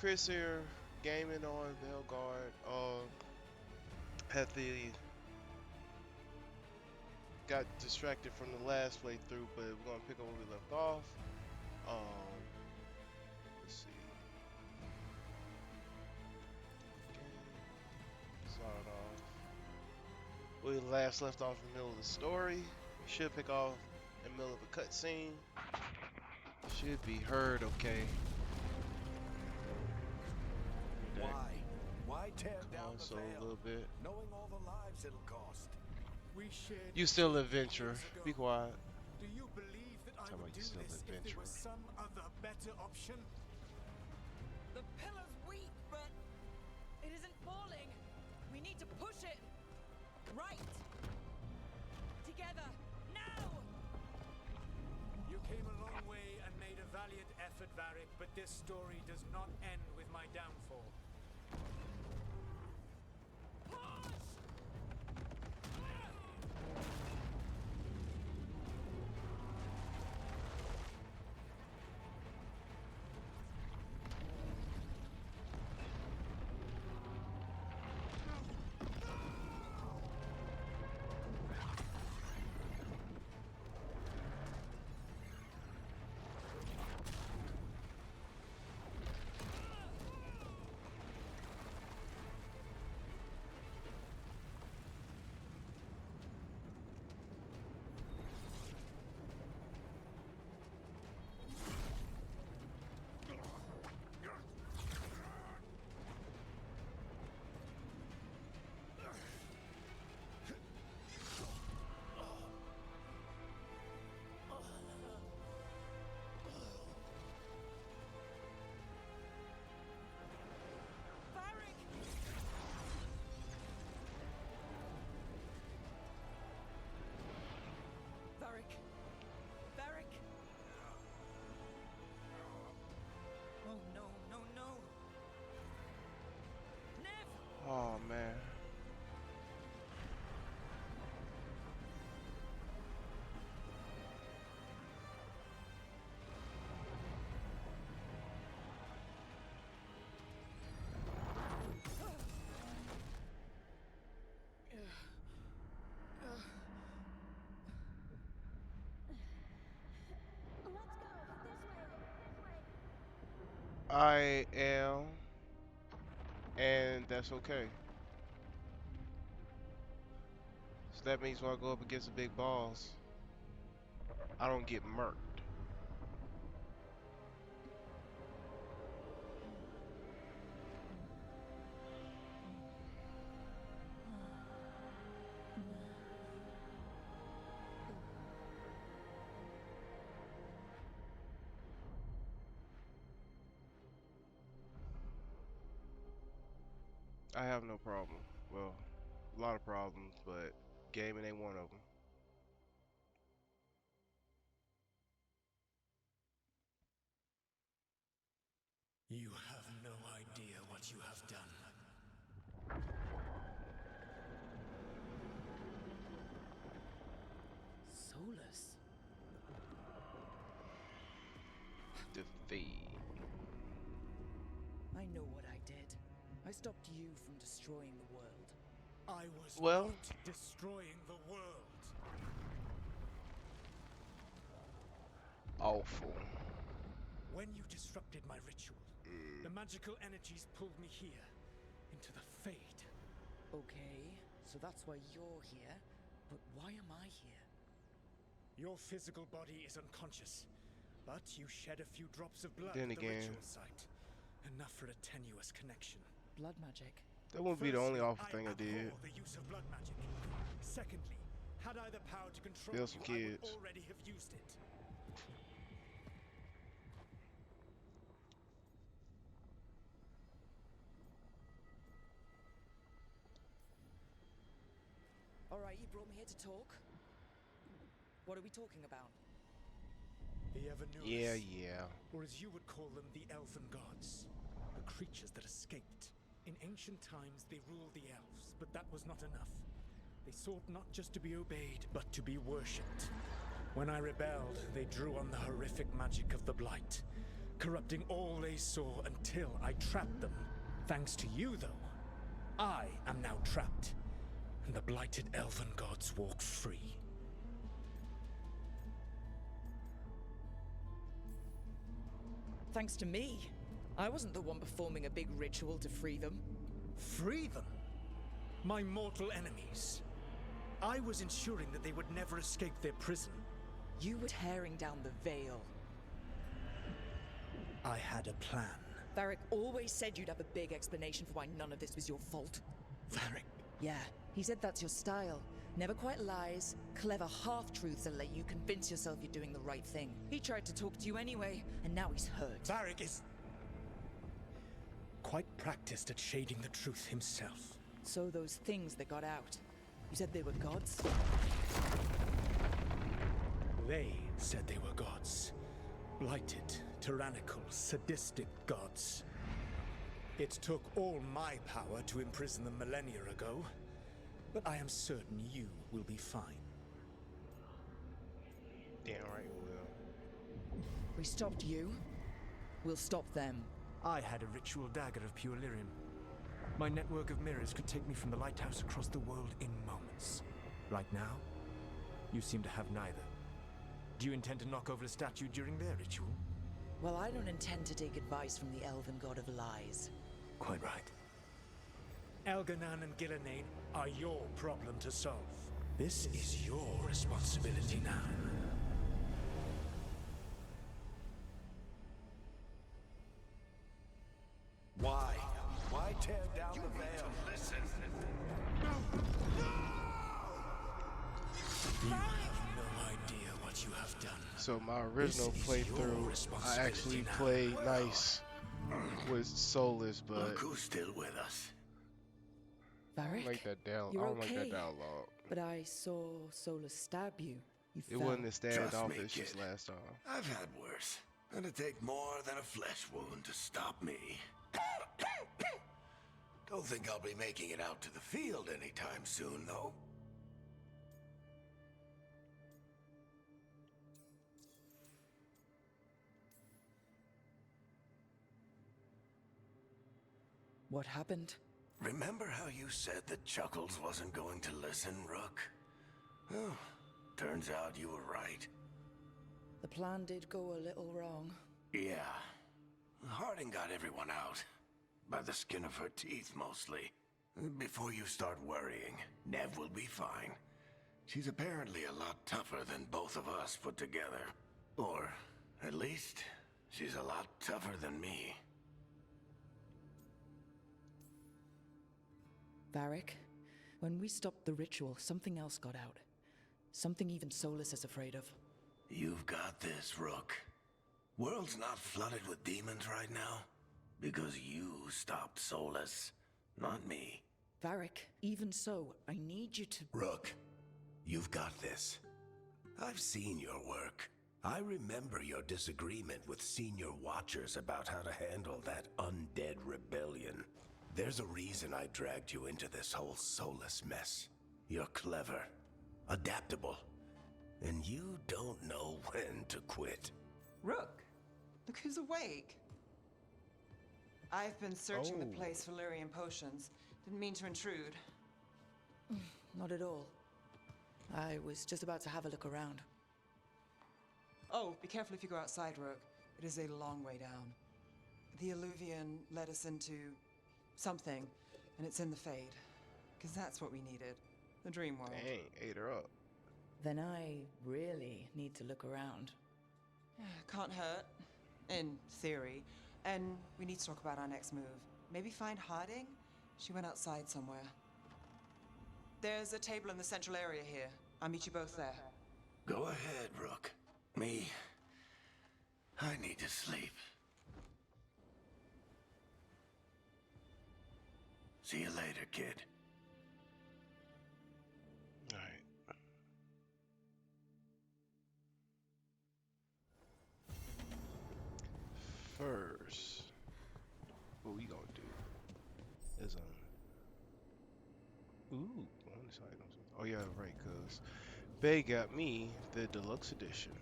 Chris here, gaming on Veilguard. Had the got distracted from the last playthrough, but we're gonna pick up where we left off. Um, let's see. Start off. We last left off in the middle of the story. We should pick off in the middle of a cutscene. Should be heard okay. Why tear down the So veil, a little bit. knowing all the lives it'll cost? We shared You still adventure. Be quiet. Do you believe that I Talking would about do you still this if there adventurer. was some other better option? The pillar's weak, but it isn't falling. We need to push it. Right. Together. Now! You came a long way and made a valiant effort, Varric, but this story does not end with my downfall. Push! Varric! Varric! Varric! Oh no, no, no! Nev! Oh man. I am, and that's okay. So that means when I go up against the big balls, I don't get murked. I have no problem. Well, a lot of problems, but gaming ain't one of them. You have no idea what you have done. Solus. Defeat. I know what I did. I stopped you from destroying the world. I was Well- not destroying the world. Awful. When you disrupted my ritual, the magical energies pulled me here, into the Fade. Okay, so that's why you're here. But why am I here? Your physical body is unconscious, but you shed a few drops of blood Then at the again- ritual site. Enough for a tenuous connection. Blood magic. That wouldn't be the only Firstly, awful thing I did. abhor the use of blood magic. Secondly, had I the power to control Kill some you, I would kids. already have used it. Alright, you brought me here to talk. What are we talking about? The Evanurus, Yeah. or as you would call them, the Elven Gods. The creatures that escaped. In ancient times, they ruled the elves, but that was not enough. They sought not just to be obeyed, but to be worshipped. When I rebelled, they drew on the horrific magic of the Blight, corrupting all they saw until I trapped them. Thanks to you, though, I am now trapped, and the blighted elven gods walk free. Thanks to me. I wasn't the one performing a big ritual to free them. Free them? My mortal enemies. I was ensuring that they would never escape their prison. You were tearing down the veil. I had a plan. Varric always said you'd have a big explanation for why none of this was your fault. Varric? Yeah, he said that's your style. Never quite lies, clever half-truths that let you convince yourself you're doing the right thing. He tried to talk to you anyway, and now he's hurt. Varric is quite practiced at shading the truth himself. So those things that got out, you said they were gods? They said they were gods. Blighted, tyrannical, sadistic gods. It took all my power to imprison them millennia ago, but I am certain you will be fine. Damn right we will. We stopped you. We'll stop them. I had a ritual dagger of pure lyrium. My network of mirrors could take me from the lighthouse across the world in moments. Right now, you seem to have neither. Do you intend to knock over the statue during their ritual? Well, I don't intend to take advice from the elven god of lies. Quite right. Elganan and Gillenane are your problem to solve. This is your responsibility now. Why? Why tear down the veil? Listen. You have no idea what you have done. So my original This is playthrough, your I responsibility actually now. played nice with Soulless, but Look who's still with us. I don't Varric, like that down. you're I don't like okay. that dialogue. But I saw Solus stab you. You It fell. wasn't as Trust me, standoffish as kid. last time. I've had worse. It'd take more than a flesh wound to stop me. Don't think I'll be making it out to the field anytime soon, though. What happened? Remember how you said that Chuckles wasn't going to listen, Rook? Oh, turns out you were right. The plan did go a little wrong. Yeah. Harding got everyone out. By the skin of her teeth, mostly. Before you start worrying, Nev will be fine. She's apparently a lot tougher than both of us put together. Or, at least, she's a lot tougher than me. Varric, when we stopped the ritual, something else got out. Something even Solus is afraid of. You've got this, Rook. World's not flooded with demons right now. Because you stopped Solus, not me. Varric, even so, I need you to... Rook, you've got this. I've seen your work. I remember your disagreement with senior watchers about how to handle that undead rebellion. There's a reason I dragged you into this whole Solus mess. You're clever, adaptable, and you don't know when to quit. Rook, look who's awake. I've been searching the place for Lyrian potions. Didn't mean to intrude. Not at all. I was just about to have a look around. Oh, be careful if you go outside, Rook. It is a long way down. The Alluvian led us into something, and it's in the Fade. Because that's what we needed. The dream world. Dang, ate her up. Then I really need to look around. Can't hurt, in theory. And we need to talk about our next move. Maybe find Harding? She went outside somewhere. There's a table in the central area here. I'll meet you both there. Go ahead, Rook. Me, I need to sleep. See you later, kid. Alright. First, what we gonna do is ooh, on this item. Oh yeah, right, cause Bay got me the deluxe edition.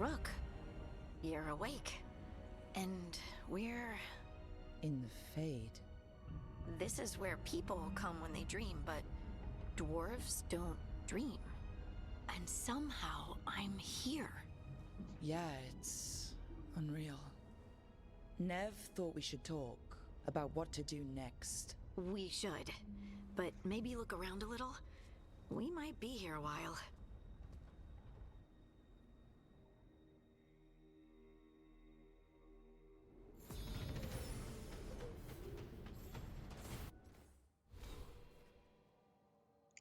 Rook, you're awake. And we're... In the Fade. This is where people come when they dream, but dwarves don't dream. And somehow I'm here. Yeah, it's unreal. Nev thought we should talk about what to do next. We should. But maybe look around a little. We might be here a while.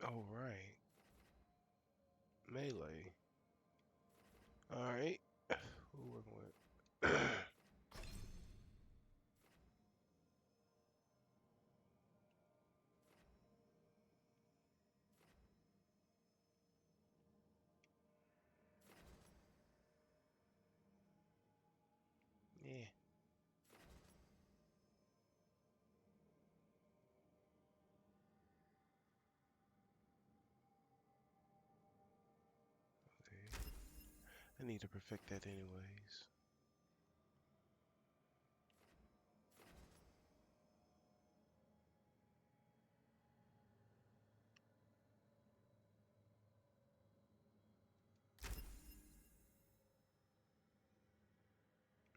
All right. Melee. All right. Who we working with? Yeah. Okay. I need to perfect that anyways.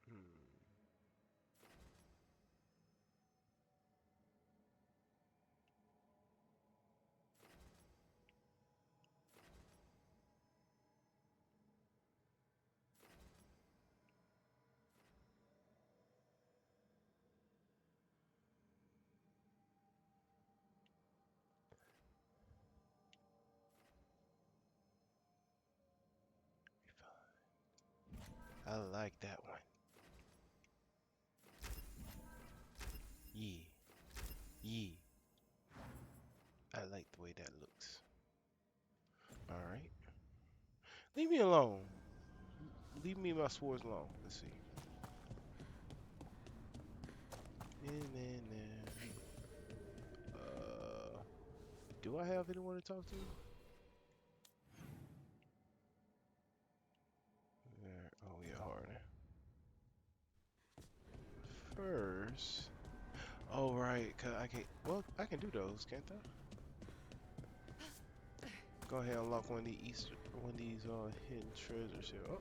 Hmm. I like that one. Yeah. Yeah. I like the way that looks. Alright. Leave me alone. Leave me and my swords alone. Let's see. Do I have anyone to talk to? There. Oh yeah, Harder. First. Oh right, cause I can't. Well, I can do those, can't I? Go ahead and unlock one of these hidden treasures here. Oh.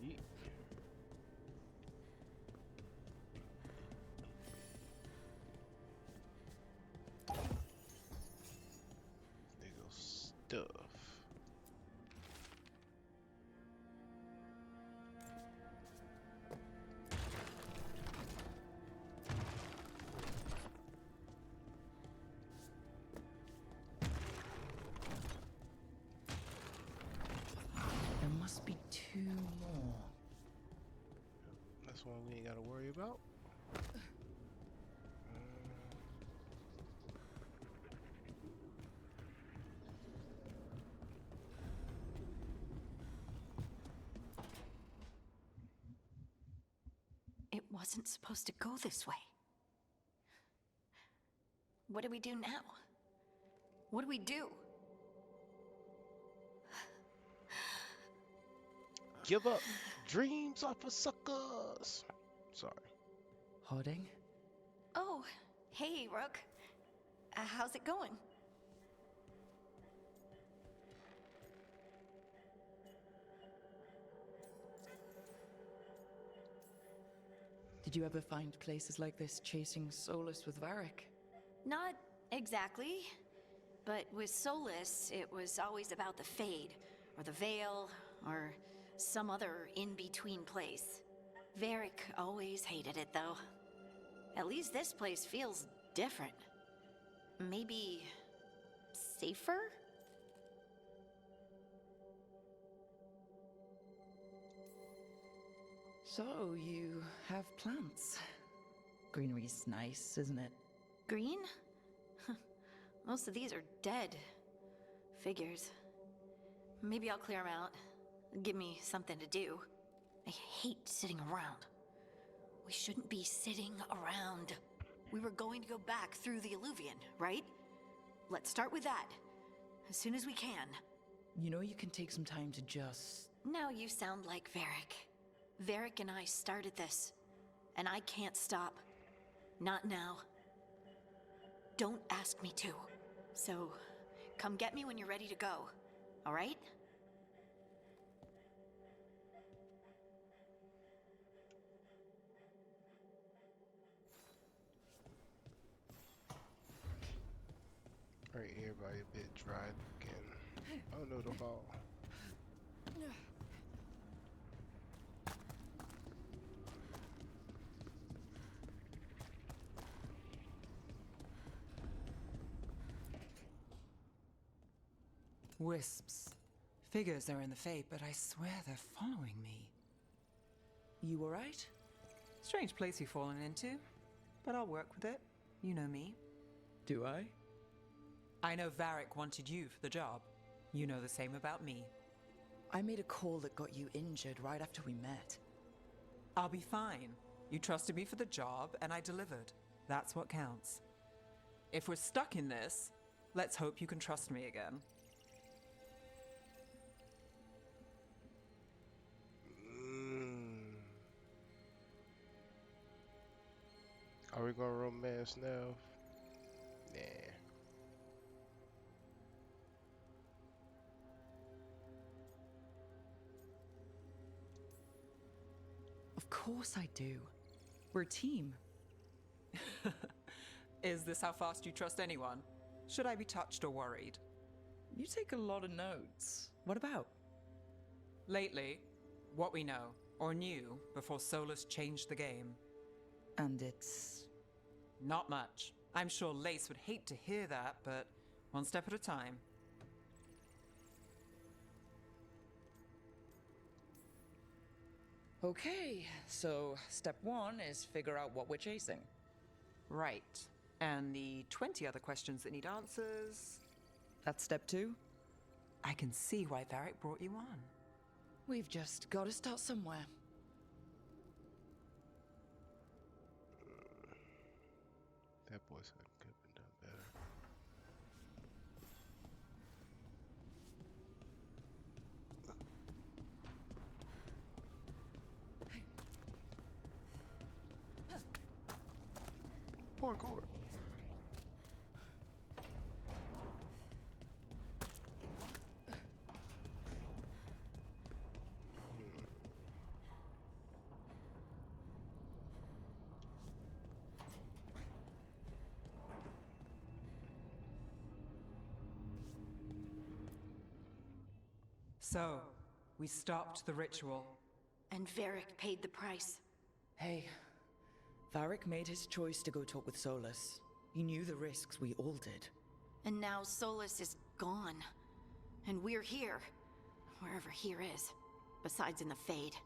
Yeet. There goes stuff. There must be 2 more. That's one we ain't gotta worry about. It wasn't supposed to go this way. What do we do now? What do we do? Give up. Dreams are for suckers. Sorry. Harding? Oh, hey, Rook. How's it going? Did you ever find places like this chasing Solus with Varric? Not exactly. But with Solus, it was always about the Fade, or the Veil, or some other in-between place. Varric always hated it, though. At least this place feels different. Maybe... safer? So, you have plants. Greenery's nice, isn't it? Green? Most of these are dead. Figures. Maybe I'll clear them out. Give me something to do. I hate sitting around. We shouldn't be sitting around. We were going to go back through the Alluvion, right? Let's start with that. As soon as we can. You know you can take some time to just Now you sound like Varric. Varric and I started this, and I can't stop. Not now. Don't ask me to. So, come get me when you're ready to go, all right? Right, everybody a bit dry looking. Oh no, the ball. Wisps. Figures are in the Fate, but I swear they're following me. You alright? Strange place you've fallen into, but I'll work with it. You know me. Do I? I know Varric wanted you for the job. You know the same about me. I made a call that got you injured right after we met. I'll be fine. You trusted me for the job, and I delivered. That's what counts. If we're stuck in this, let's hope you can trust me again. Are we gonna romance now? Nah. Of course I do. We're a team. Is this how fast you trust anyone? Should I be touched or worried? You take a lot of notes. What about? Lately, what we know, or knew, before Solus changed the game. And it's... Not much. I'm sure Lace would hate to hear that, but one step at a time. Okay, so step one is figure out what we're chasing. Right. And the 20 other questions that need answers... That's step two? I can see why Varric brought you on. We've just got to start somewhere. That boy said could have been done better. Parkour. So, we stopped the ritual. And Varric paid the price. Hey, Varric made his choice to go talk with Solus. He knew the risks we all did. And now Solus is gone. And we're here. Wherever here is. Besides in the Fade.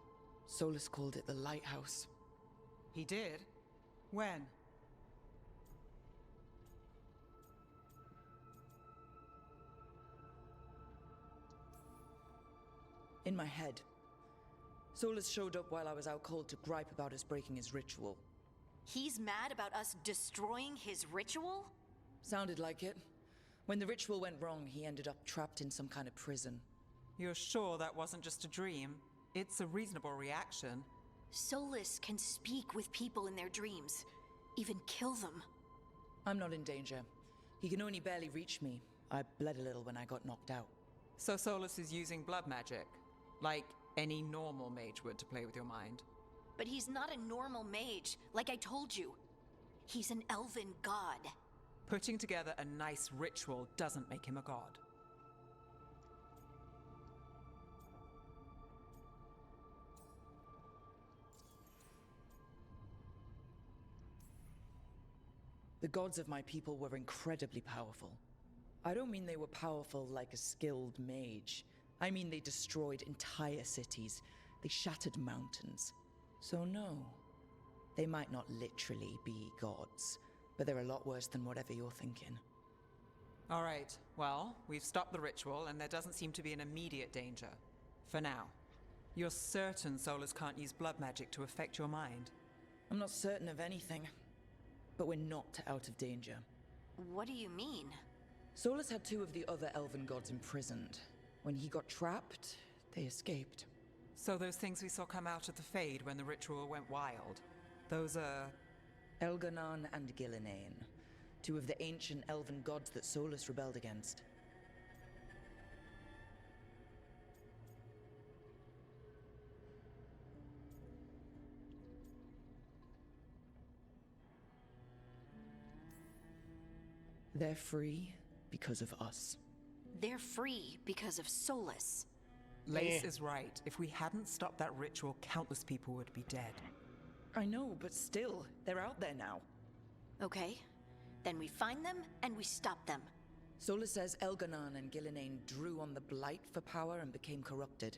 Solus called it the Lighthouse. He did? When? In my head. Solus showed up while I was out cold to gripe about us breaking his ritual. He's mad about us destroying his ritual? Sounded like it. When the ritual went wrong, he ended up trapped in some kind of prison. You're sure that wasn't just a dream? It's a reasonable reaction. Solus can speak with people in their dreams. Even kill them. I'm not in danger. He can only barely reach me. I bled a little when I got knocked out. So Solus is using blood magic? Like any normal mage would to play with your mind? But he's not a normal mage, like I told you. He's an elven god. Putting together a nice ritual doesn't make him a god. The gods of my people were incredibly powerful. I don't mean they were powerful like a skilled mage. I mean they destroyed entire cities. They shattered mountains. So no, they might not literally be gods, but they're a lot worse than whatever you're thinking. All right, well, we've stopped the ritual and there doesn't seem to be an immediate danger. For now. You're certain Solus can't use blood magic to affect your mind? I'm not certain of anything, but we're not out of danger. What do you mean? Solus had two of the other elven gods imprisoned. When he got trapped, they escaped. So those things we saw come out of the Fade when the ritual went wild, those are... Elganon and Gillinane, two of the ancient elven gods that Solus rebelled against. They're free because of us. They're free because of Solus. Lace is right. If we hadn't stopped that ritual, countless people would be dead. I know, but still, they're out there now. Okay, then we find them and we stop them. Solus says Elganon and Gillinane drew on the Blight for power and became corrupted.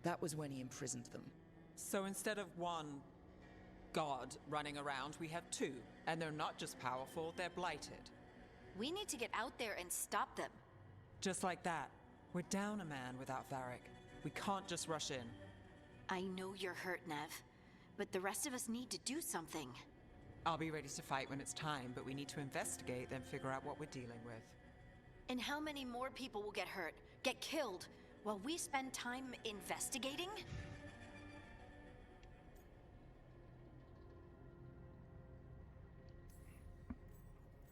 That was when he imprisoned them. So instead of one god running around, we have two. And they're not just powerful, they're blighted. We need to get out there and stop them. Just like that. We're down a man without Varric. We can't just rush in. I know you're hurt, Nev, but the rest of us need to do something. I'll be ready to fight when it's time, but we need to investigate, then figure out what we're dealing with. And how many more people will get hurt, get killed, while we spend time investigating?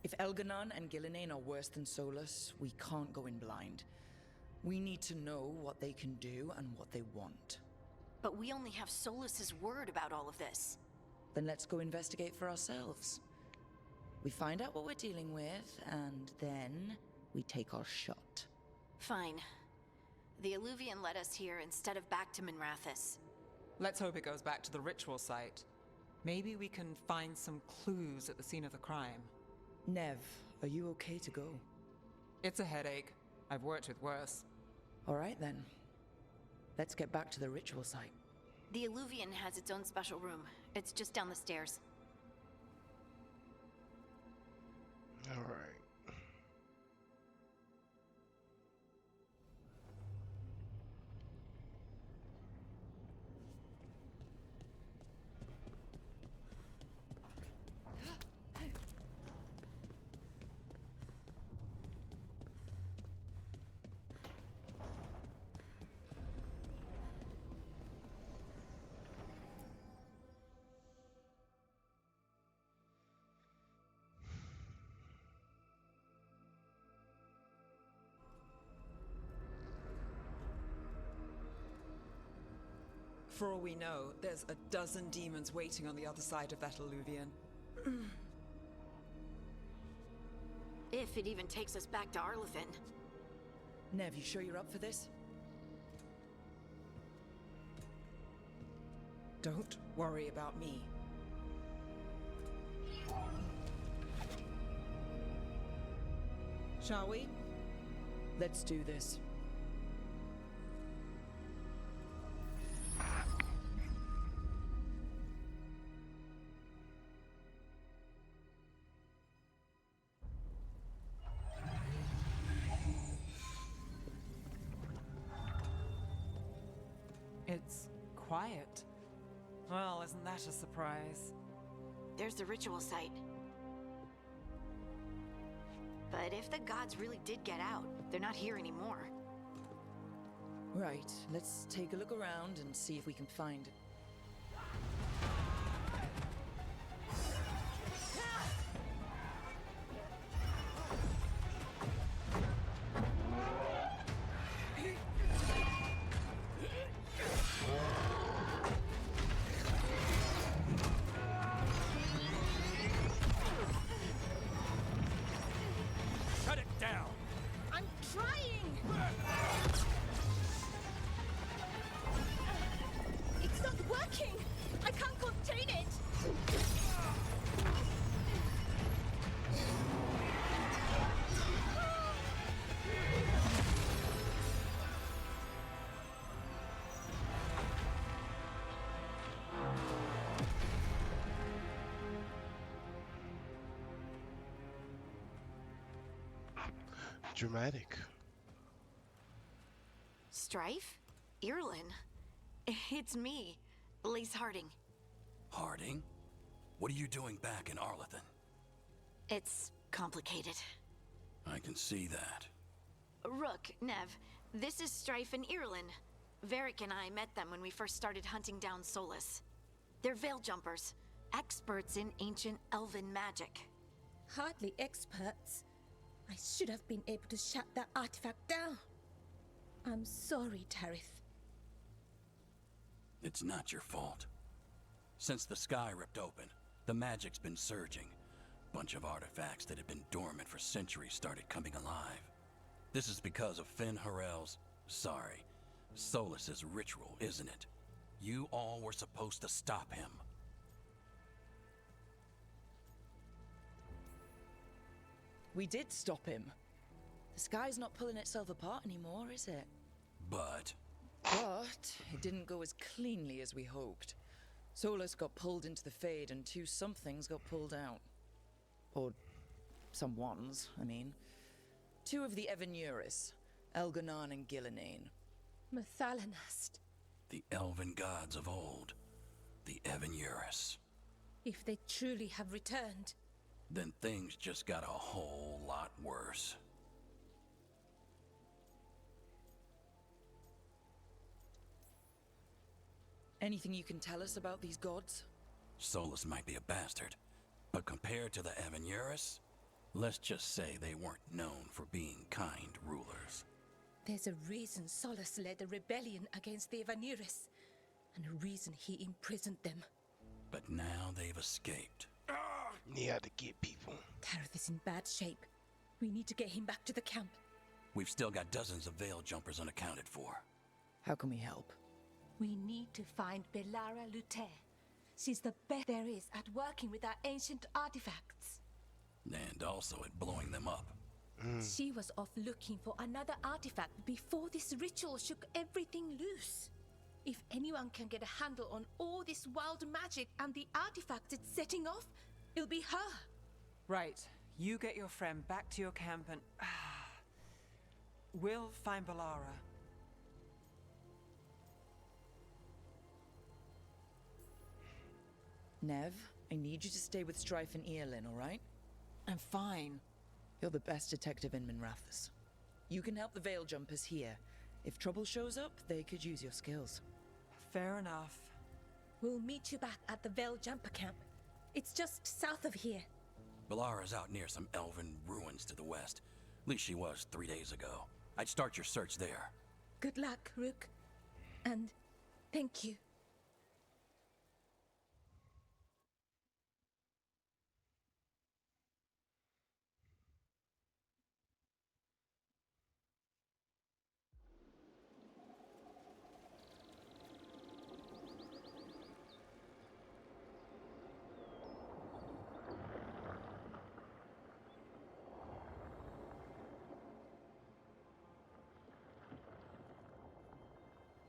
If Elganon and Gillinane are worse than Solus, we can't go in blind. We need to know what they can do and what they want. But we only have Solus's word about all of this. Then let's go investigate for ourselves. We find out what we're dealing with, and then we take our shot. Fine. The Illuvian led us here instead of back to Minrathous. Let's hope it goes back to the ritual site. Maybe we can find some clues at the scene of the crime. Nev, are you okay to go? It's a headache. I've worked with worse. All right then. Let's get back to the ritual site. The Illuvian has its own special room. It's just down the stairs. All right. For all we know, there's a dozen demons waiting on the other side of that Illuvian. If it even takes us back to Arlathan. Nev, you sure you're up for this? Don't worry about me. Shall we? Let's do this. It's quiet. Well, isn't that a surprise? There's the ritual site. But if the gods really did get out, they're not here anymore. Right, let's take a look around and see if we can find... Shut it down! I'm trying! It's not working! I can't contain it! Dramatic. Strife? Irlin? It's me, Lace Harding. Harding? What are you doing back in Arlathan? It's complicated. I can see that. Rook, Nev, this is Strife and Irlin. Varric and I met them when we first started hunting down Solus. They're veil jumpers, experts in ancient elven magic. Hardly experts. I should have been able to shut that artifact down. I'm sorry, Tarith. It's not your fault. Since the sky ripped open, the magic's been surging. Bunch of artifacts that had been dormant for centuries started coming alive. This is because of Finn Harel's... sorry, Solus's ritual, isn't it? You all were supposed to stop him. We did stop him. The sky's not pulling itself apart anymore, is it? But But it didn't go as cleanly as we hoped. Solus got pulled into the Fade and two somethings got pulled out. Or someones, I mean. Two of the Evanuris, Elganon and Gillinane. Mathalanast. the elven gods of old, the Evanuris. If they truly have returned. Then things just got a whole lot worse. Anything you can tell us about these gods? Solus might be a bastard, but compared to the Evanuris, let's just say they weren't known for being kind rulers. There's a reason Solus led a rebellion against the Evanuris, and a reason he imprisoned them. But now they've escaped. Yeah, to get people. Tareth is in bad shape. We need to get him back to the camp. We've still got dozens of veil jumpers unaccounted for. How can we help? We need to find Belara Lute. She's the best there is at working with our ancient artifacts. And also at blowing them up. She was off looking for another artifact before this ritual shook everything loose. If anyone can get a handle on all this wild magic and the artifacts it's setting off, it'll be her. Right. You get your friend back to your camp and... we'll find Belara. Nev, I need you to stay with Strife and Eolin, alright? I'm fine. You're the best detective in Minrathous. You can help the Veil Jumpers here. If trouble shows up, they could use your skills. Fair enough. We'll meet you back at the Veil Jumper camp. It's just south of here. Belara's out near some elven ruins to the west. At least she was 3 days ago. I'd start your search there. Good luck, Rook. And thank you.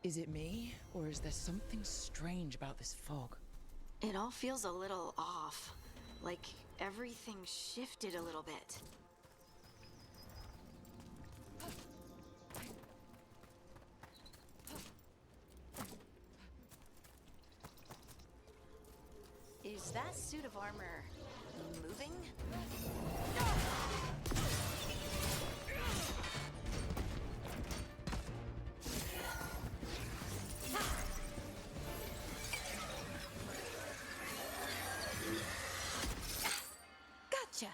Is it me, or is there something strange about this fog? It all feels a little off. Like everything shifted a little bit. Is that suit of armor moving? Gotcha.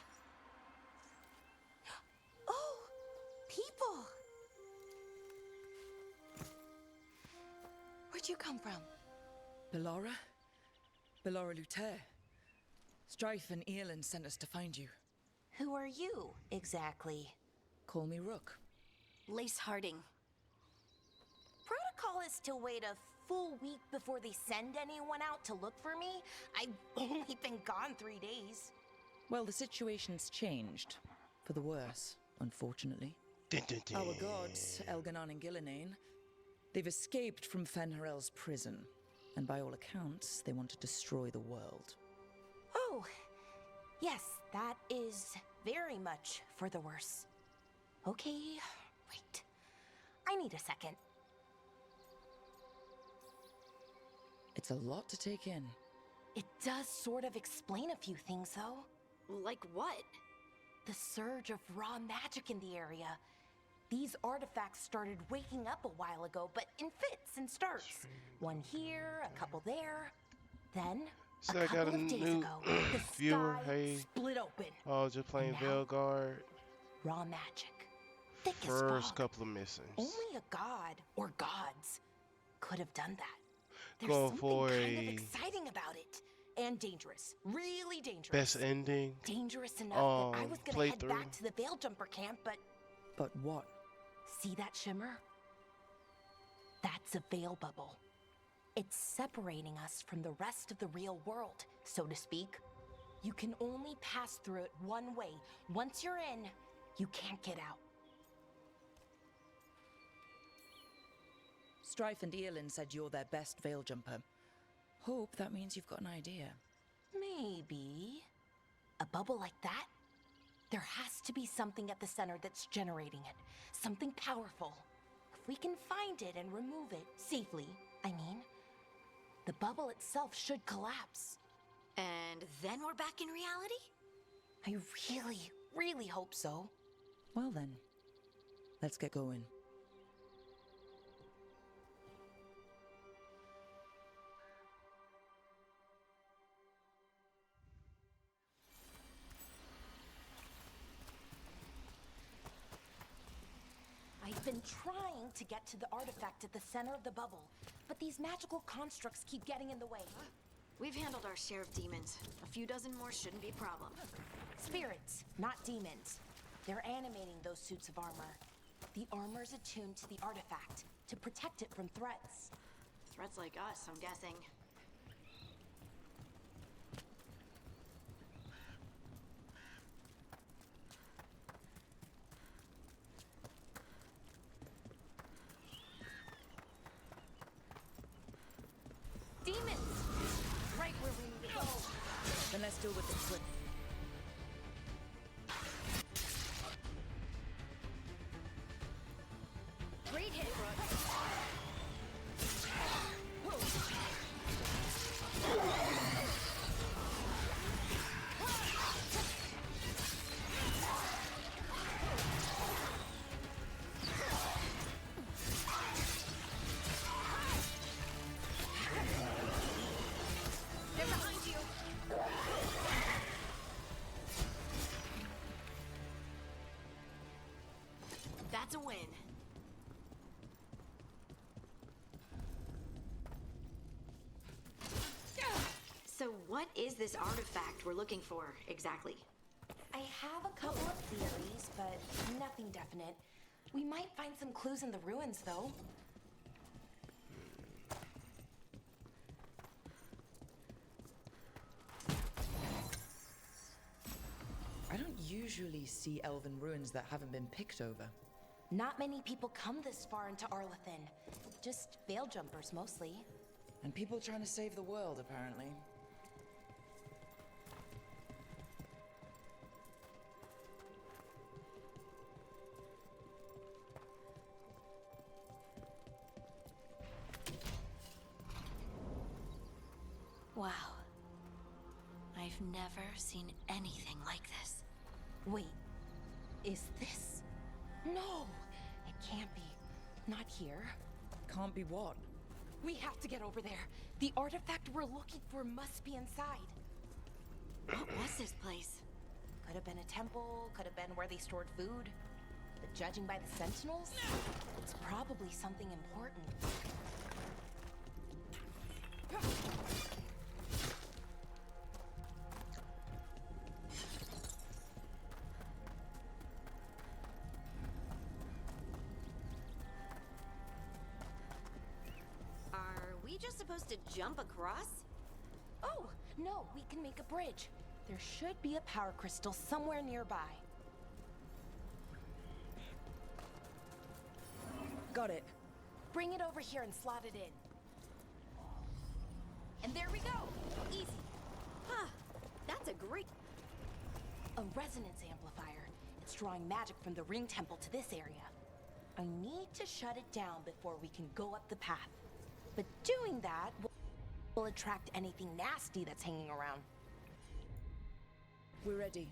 Oh, people. Where'd you come from? Belara? Belara Lute. Strife and Eolin sent us to find you. Who are you, exactly? Call me Rook. Lace Harding. Protocol is to wait a full week before they send anyone out to look for me. I've only been gone 3 days. Well, the situation's changed. For the worse, unfortunately. Dun, dun, dun. Our gods, Elganon and Gillinane, they've escaped from Fenharel's prison. And by all accounts, they want to destroy the world. Oh, yes, that is very much for the worse. Okay, wait. I need a second. It's a lot to take in. It does sort of explain a few things, though. Like what? The surge of raw magic in the area. These artifacts started waking up a while ago, but in fits and starts. One here, a couple there. Then, So a I got couple a of days new ago, the viewer. sky Hey, split open. oh, just playing And now- Veilguard. Raw magic. Thick as First fog. couple of missions. Only a god or gods could have done that. There's Going something for kind of a exciting about it. And dangerous. Really dangerous. best ending. Dangerous enough that I was gonna head playthrough. back to the Veil Jumper camp, but But what? see that shimmer? That's a veil bubble. It's separating us from the rest of the real world, so to speak. You can only pass through it one way. Once you're in, you can't get out. Strife and Eolin said you're their best veil jumper. Hope that means you've got an idea. Maybe. A bubble like that? There has to be something at the center that's generating it. Something powerful. If we can find it and remove it safely, I mean, the bubble itself should collapse. And then we're back in reality? I really, really hope so. Well then, let's get going. I've been trying to get to the artifact at the center of the bubble, but these magical constructs keep getting in the way. We've handled our share of demons. A few dozen more shouldn't be a problem. Spirits, not demons. They're animating those suits of armor. The armor's attuned to the artifact to protect it from threats. Threats like us, I'm guessing. Demons! Right where we need to go. Then let's deal with it quick. Great hit, They're behind you. That's a win. So what is this artifact we're looking for, exactly? I have a couple of theories, but nothing definite. We might find some clues in the ruins, though. I don't usually see elven ruins that haven't been picked over. Not many people come this far into Arlathan. Just veil jumpers, mostly. And people trying to save the world, apparently. Wow. I've never seen anything like this. Wait, is this? No, it can't be. Not here. Can't be what? We have to get over there. The artifact we're looking for must be inside. What was this place? Could have been a temple, could have been where they stored food. But judging by the sentinels, it's probably something important. Are we just supposed to jump across? Oh, no, we can make a bridge. There should be a power crystal somewhere nearby. Got it. Bring it over here and slot it in. And there we go. Easy. Huh. That's a great... A resonance amplifier. It's drawing magic from the ring temple to this area. I need to shut it down before we can go up the path. But doing that will attract anything nasty that's hanging around. We're ready.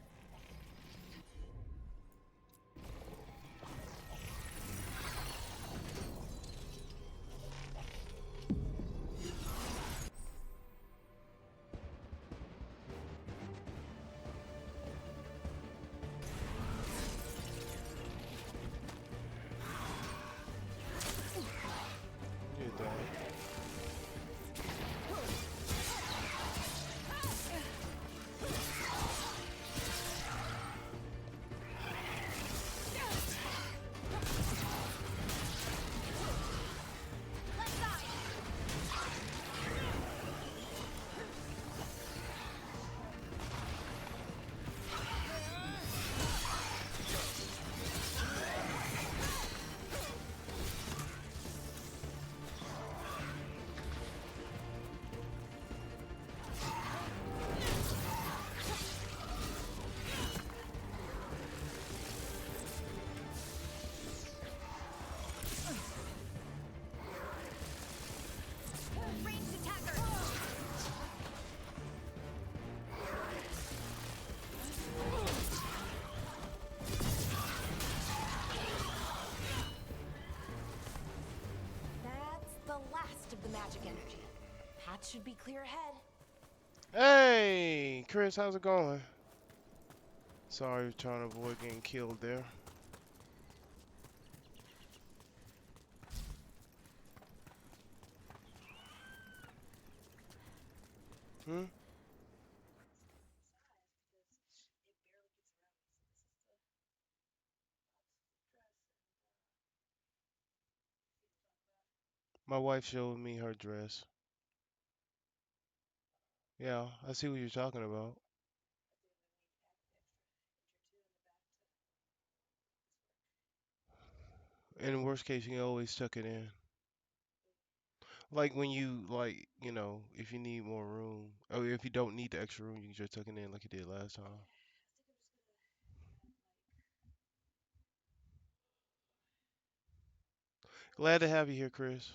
magic energy. Path should be clear ahead. Hey, Chris, how's it going? Sorry, trying to avoid getting killed there. Hmm? My wife showed me her dress. Yeah, I see what you're talking about. In the worst case, you can always tuck it in. Like when you, like, you know, if you need more room, or if you don't need the extra room, you can just tuck it in like you did last time. Glad to have you here, Chris.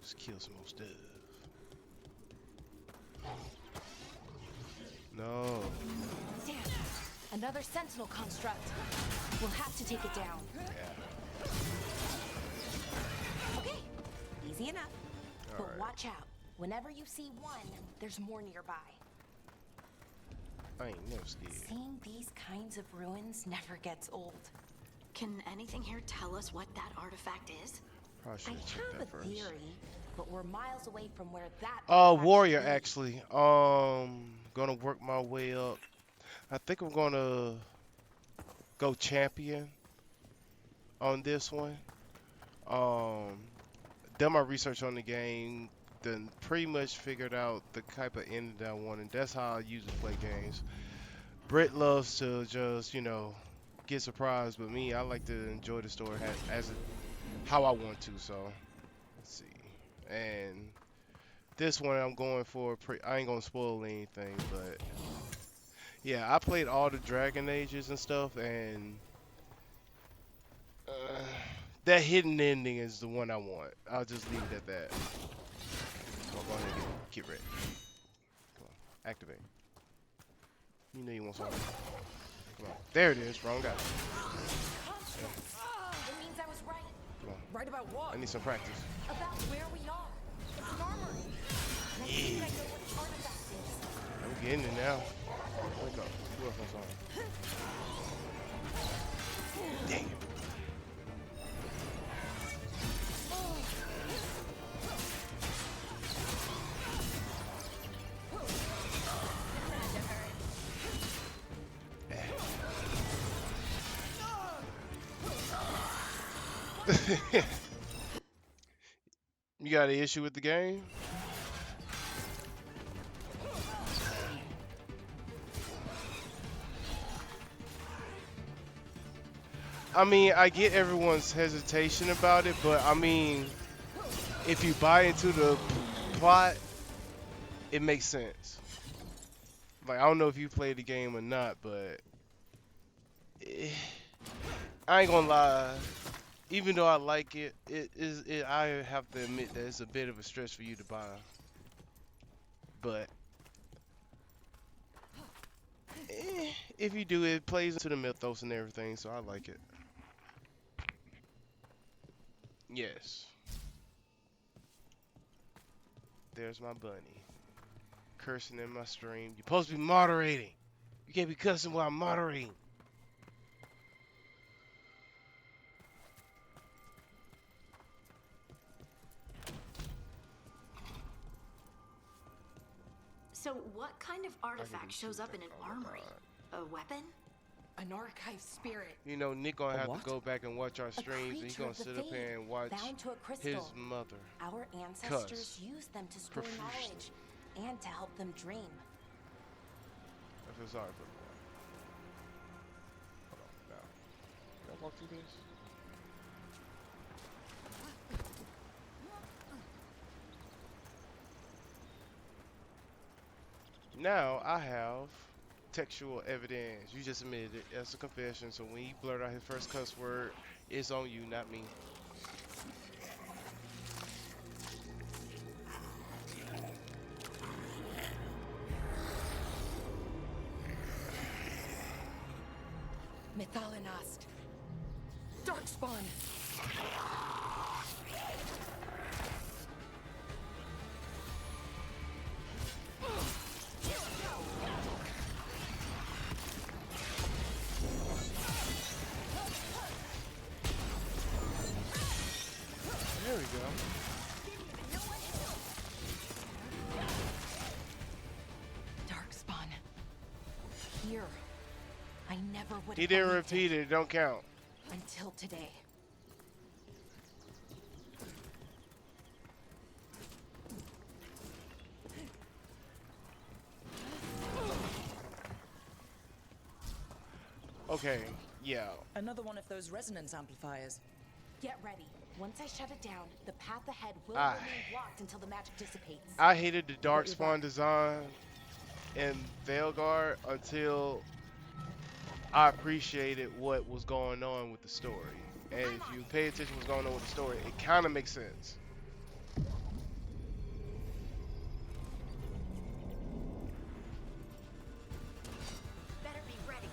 Let's kill some more stuff. No. Damn. Another sentinel construct. We'll have to take it down. Yeah. Okay. Easy enough. But Alright. watch out. Whenever you see one, there's more nearby. I ain't never scared. Seeing these kinds of ruins never gets old. Can anything here tell us what that artifact is? Probably should I have checked have that a first. theory, but we're miles away from where that Warrior artifact should be. actually. Gonna work my way up. I think I'm gonna go champion on this one. Done my research on the game. Then pretty much figured out the type of ending that I want, and that's how I usually play games. Britt loves to just, you know, get surprised, but me, I like to enjoy the story as it, how I want to. So let's see. And this one I'm going for. I ain't gonna spoil anything, but yeah, I played all the Dragon Ages and stuff, and uh, that hidden ending is the one I want. I'll just leave it at that. So go ahead and get ready. Come on, activate. You know you want something. Come on, there it is. Wrong guy. Yeah. It means I was right. Come on. Right about what? I need some practice. About where we are. It's an armory. And I think I know what the artifact is. I'm getting it now. Wake up. Who else wants on? Dang it. You got an issue with the game? I mean, I get everyone's hesitation about it, but I mean, if you buy into the plot, it makes sense. Like, I don't know if you played the game or not, but I ain't gonna lie. Even though I like it, I have to admit that it's a bit of a stretch for you to buy. But if you do, it plays into the mythos and everything, so I like it. Yes. There's my bunny. Cursing in my stream. You're supposed to be moderating. You can't be cussing while I'm moderating. So what kind of artifact shows up in an armory? A weapon? An archive spirit. You know, Nick gonna A have what? to go back and watch our streams, and he's creature gonna of the sit up here Fade, and watch bound to a crystal. his mother. Our ancestors used them to store profusely. knowledge and to help them dream. I feel sorry for the boy. Hold on, now. Can I walk through this? Now I have textual evidence. You just admitted it. That's a confession. So when he blurted out his first cuss word, it's on you, not me. Methalinast. Darkspawn. There we go. Darkspawn. Here. I never would have He didn't believed repeat it. Don't count. until today. Okay. Yeah. Another one of those resonance amplifiers. Get ready. Once I shut it down, the path ahead will Ah. remain blocked until the magic dissipates. I hated the Darkspawn design in Veilguard until I appreciated what was going on with the story. And if you pay attention to what's going on with the story, it kind of makes sense. Better be ready.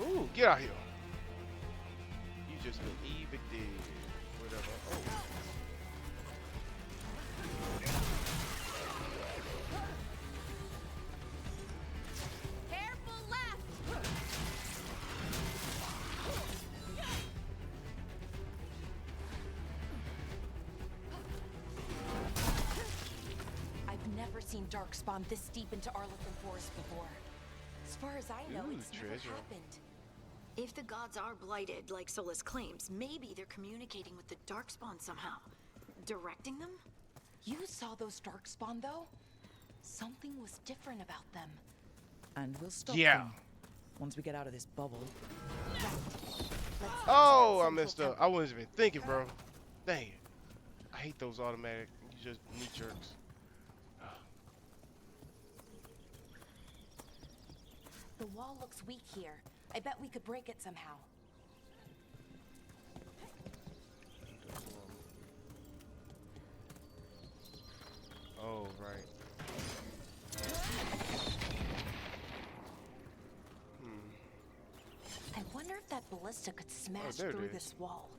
Ooh, get out here. You just been evicted. Whatever. Oh. Careful left. I've never seen Darkspawn this deep into Arlequin Forest before. As far as I know, Ooh, it's never treasure. happened. If the gods are blighted, like Solus claims, maybe they're communicating with the Darkspawn somehow. Directing them? You saw those Darkspawn, though? Something was different about them. And we'll stop Yeah. them once we get out of this bubble. Let's Oh, I Central messed up. Temple. I wasn't even thinking, bro. Dang it. I hate those automatic. You just knee jerks. The wall looks weak here. I bet we could break it somehow. Oh, right. I wonder if that ballista could smash there it through is. this wall.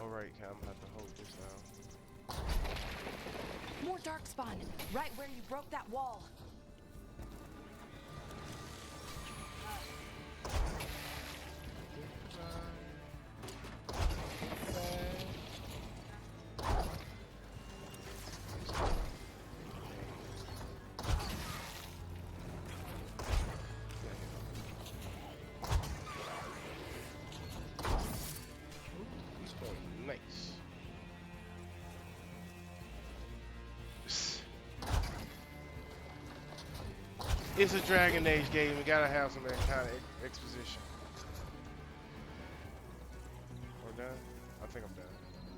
All right, I'm gonna have to hold this down. More Darkspawn, right where you broke that wall. Nice. It's a Dragon Age game. We gotta have some kind of exposition. We're done? I think I'm done.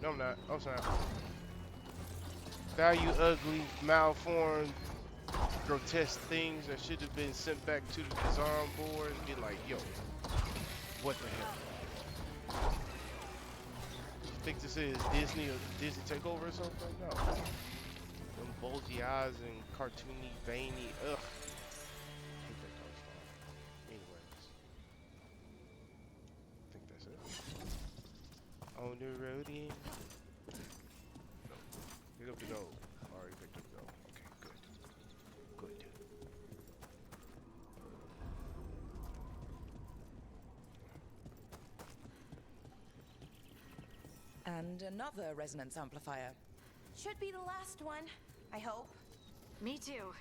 No, I'm not. Oh, sorry. Value ugly, malformed, grotesque things that should have been sent back to the design board and be like, yo, what the hell? You think this is Disney or Disney takeover or something? No. Them bulgy eyes and cartoony, veiny, ugh. Hate that dog style. Anyways. I think that's it. On the road again. No. Pick up the gold. Already picked up the gold. Okay, good. Good. And another resonance amplifier. Should be the last one, I hope. Me too.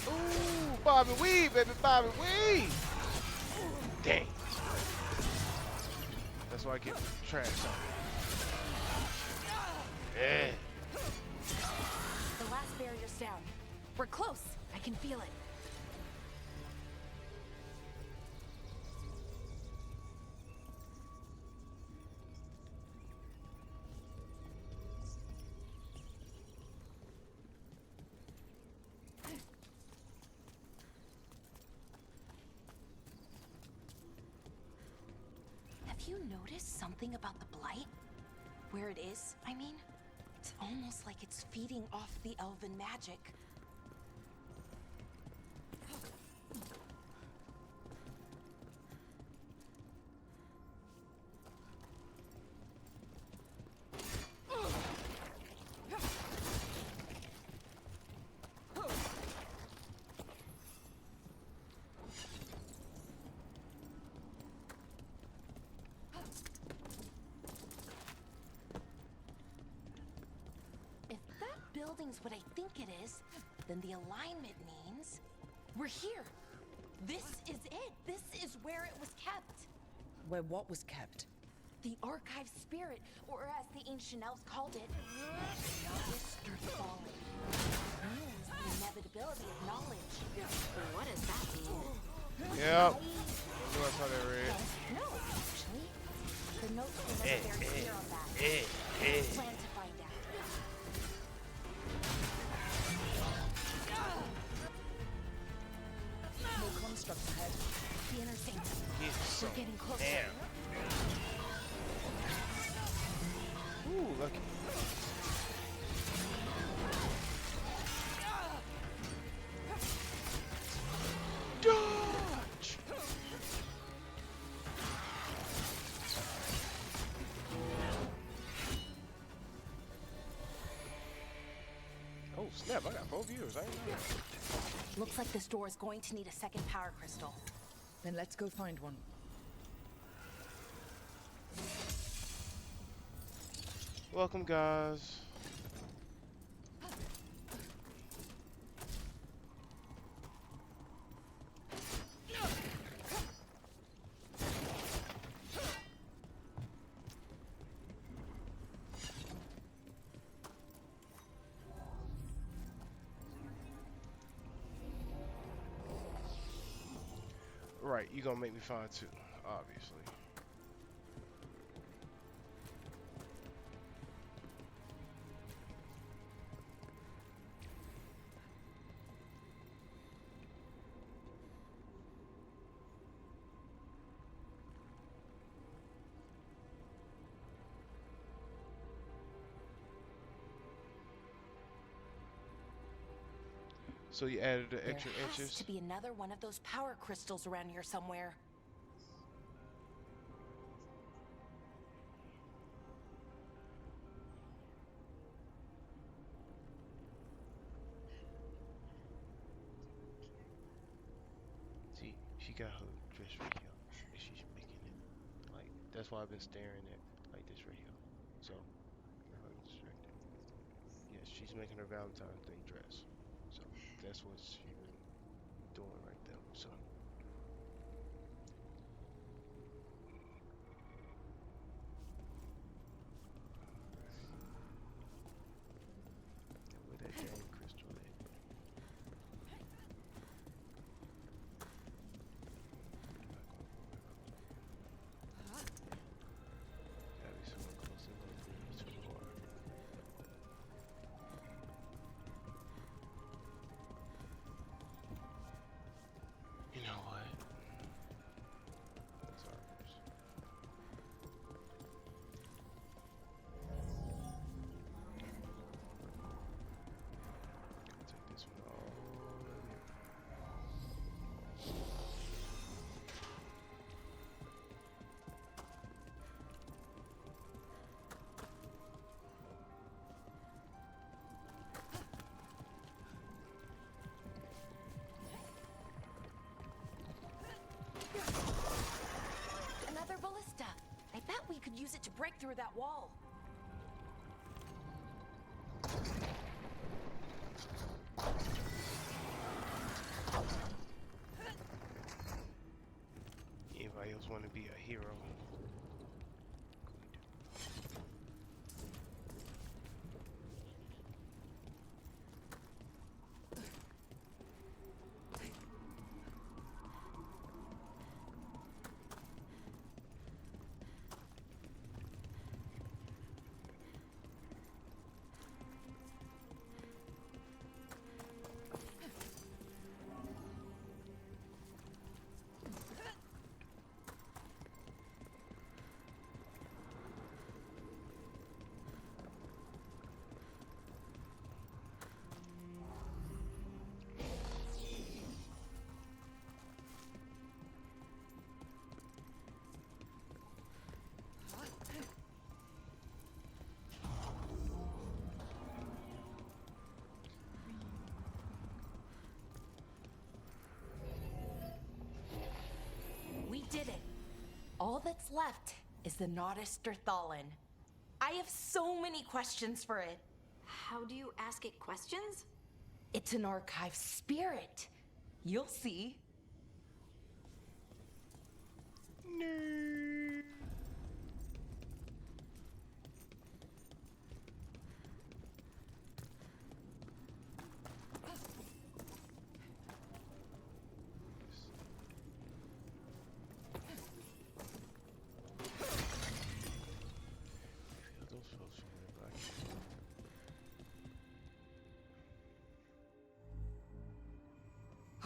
Ooh, Bobby Weed, baby, Bobby Weed. Dang. That's why I get trash on. Yeah. The last barrier's down. We're close. I can feel it. you notice something about the blight? Where it is, I mean? It's almost like it's feeding off the elven magic. Building's what I think it is, then the alignment means we're here. This is it. This is where it was kept. Where what was kept? The archive spirit, or as the ancient elves called it, Magister Fallen. The inevitability of knowledge. What does that mean? Yep. That's how they read. No, actually. The notes were never very clear on that. Plan to find out. More constructs ahead. The inner sanctum. We're getting closer. Damn. Ooh, lucky. Dodge! Oh snap, I got 4 viewers. I ain't know that. Looks like this door is going to need a second power crystal. Then let's go find one. Welcome, guys. Right, you gonna make me find 2, obviously. So you added the extra There has inches. to be another one of those power crystals around here somewhere. See, she got her dress right here, and she's making it like that's why I've been staring at like this right here. So, get her distracted. Yes, she's making her Valentine's Day dress. So that's what she's been doing right there. So. Where that dang crystal at? Gotta be somewhere close to the water. You know what? That's ours. Gotta take this one all the way up. Another ballista. I bet we could use it to break through that wall. Anybody else want to be a hero? that's left is the Nodus Derthalin. I have so many questions for it. How do you ask it questions? It's an archive spirit. You'll see. Nerd. Those folks from everybody.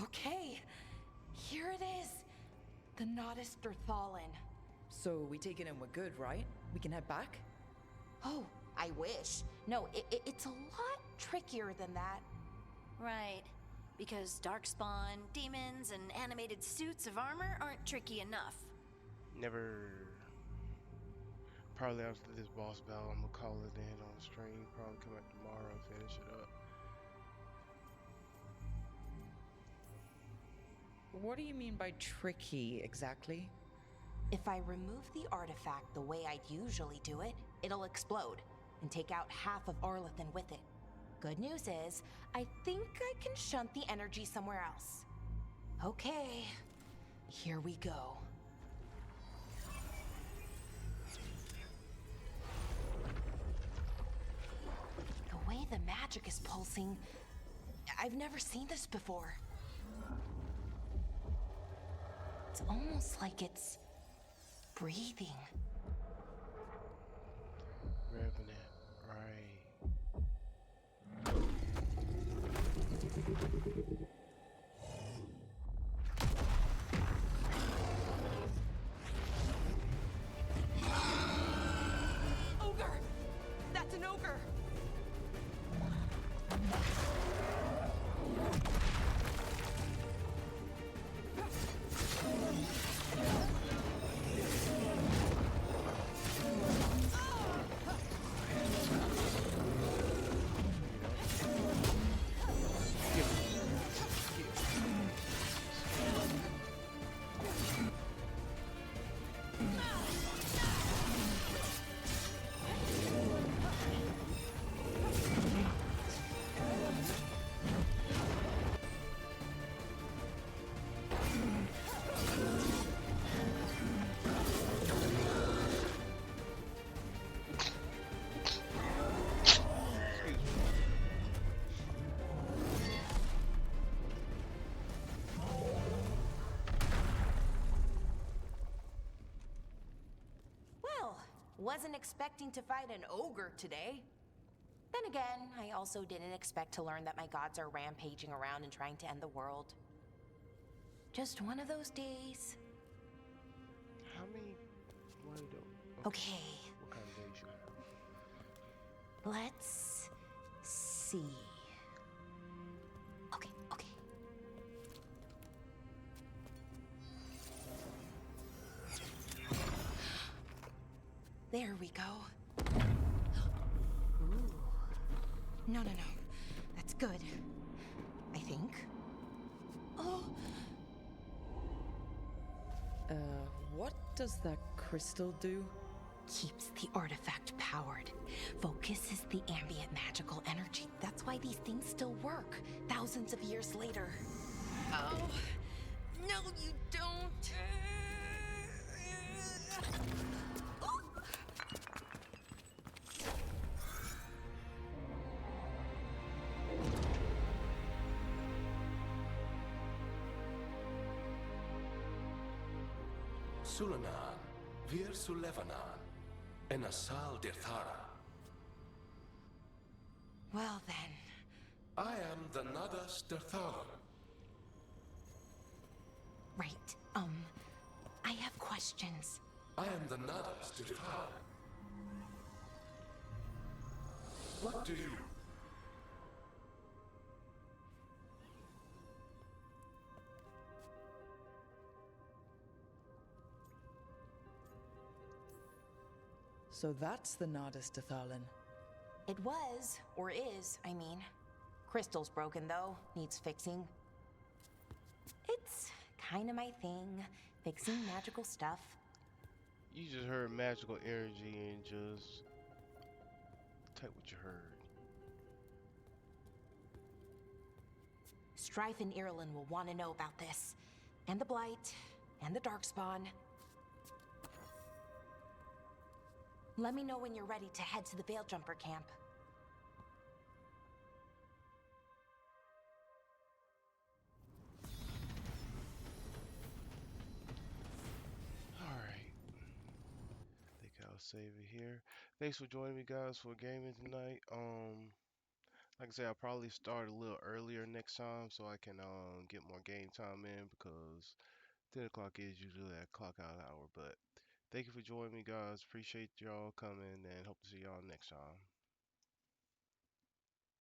Okay, here it is. The Nodus Derthalin. So we take it and we're good, right? We can head back? Oh, I wish. No, it's a lot trickier than that. Right. Because darkspawn, demons, and animated suits of armor aren't tricky enough. Never. Probably after this boss battle, I'm gonna call it in on stream. Probably come back tomorrow and finish it up. What do you mean by tricky exactly? If I remove the artifact the way I'd usually do it, it'll explode and take out half of Arlathan with it. Good news is, I think I can shunt the energy somewhere else. Okay, here we go. The way the magic is pulsing, I've never seen this before. It's almost like it's breathing. Revenant, right. Ogre! That's an ogre! Wasn't expecting to fight an ogre today. Then again, I also didn't expect to learn that my gods are rampaging around and trying to end the world. Just one of those days. How many? One don't. Okay. What kind of days you have? Let's see. Okay. There we go. Ooh. No. That's good. I think. Oh. What does that crystal do? Keeps the artifact powered. Focuses the ambient magical energy. That's why these things still work, thousands of years later. Oh. No, you don't. Sulanan, Vir Sulevanan, and Asal Dirthara. Well then. I am the Nadas Dirthalan. Right. I have questions. I am the Nadas Dirthalan. What do you? So that's the Nardis Dethalin. It was, or is, I mean. Crystal's broken though, needs fixing. It's kinda my thing, fixing magical stuff. You just heard magical energy and just type what you heard. Strife and Ireland will want to know about this. And the Blight, and the Darkspawn. Let me know when you're ready to head to the Veil Jumper camp. Alright. I think I'll save it here. Thanks for joining me guys for gaming tonight. Like I said, I'll probably start a little earlier next time so I can get more game time in because 10 o'clock is usually that clock out hour. But thank you for joining me guys. Appreciate y'all coming and hope to see y'all next time.